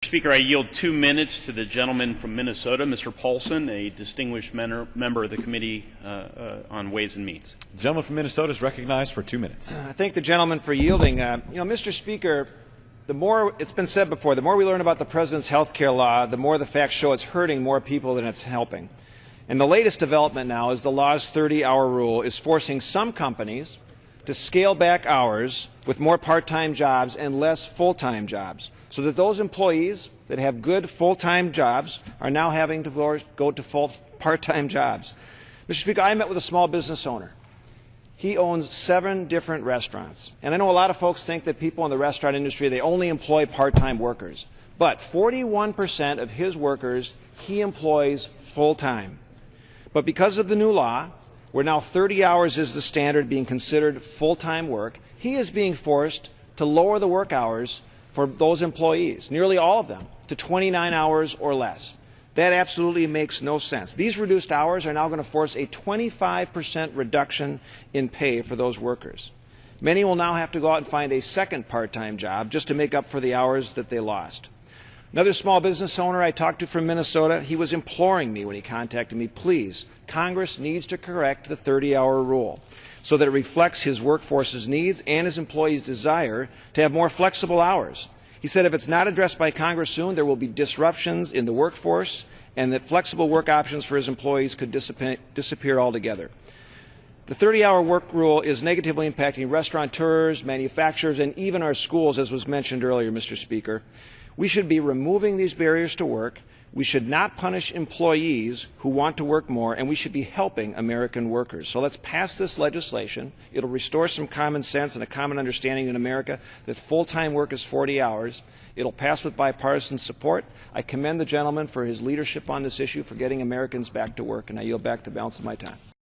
Speaker, I yield 2 minutes to the gentleman from Minnesota, Mr. Paulsen, a distinguished member of the Committee on Ways and Means. The gentleman from Minnesota is recognized for 2 minutes. I thank the gentleman for yielding. Mr. Speaker, the more it's been said before, the more we learn about the President's health care law, the more the facts show it's hurting more people than it's helping. And the latest development now is the law's 30-hour rule is forcing some companies to scale back hours with more part-time jobs and less full-time jobs, so that those employees that have good full-time jobs are now having to go to full part-time jobs. Mr. Speaker, I met with a small business owner. He owns 7 different restaurants. And I know a lot of folks think that people in the restaurant industry, they only employ part-time workers. But 41% of his workers he employs full-time. But because of the new law, where now 30 hours is the standard being considered full-time work, he is being forced to lower the work hours for those employees, nearly all of them, to 29 hours or less. That absolutely makes no sense. These reduced hours are now going to force a 25% reduction in pay for those workers. Many will now have to go out and find a second part-time job just to make up for the hours that they lost. Another small business owner I talked to from Minnesota, he was imploring me when he contacted me, please, Congress needs to correct the 30-hour rule so that it reflects his workforce's needs and his employees' desire to have more flexible hours. He said if it's not addressed by Congress soon, there will be disruptions in the workforce and that flexible work options for his employees could disappear altogether. The 30-hour work rule is negatively impacting restaurateurs, manufacturers, and even our schools, as was mentioned earlier, Mr. Speaker. We should be removing these barriers to work. We should not punish employees who want to work more, and we should be helping American workers. So let's pass this legislation. It will restore some common sense and a common understanding in America that full-time work is 40 hours. It will pass with bipartisan support. I commend the gentleman for his leadership on this issue, for getting Americans back to work, and I yield back the balance of my time.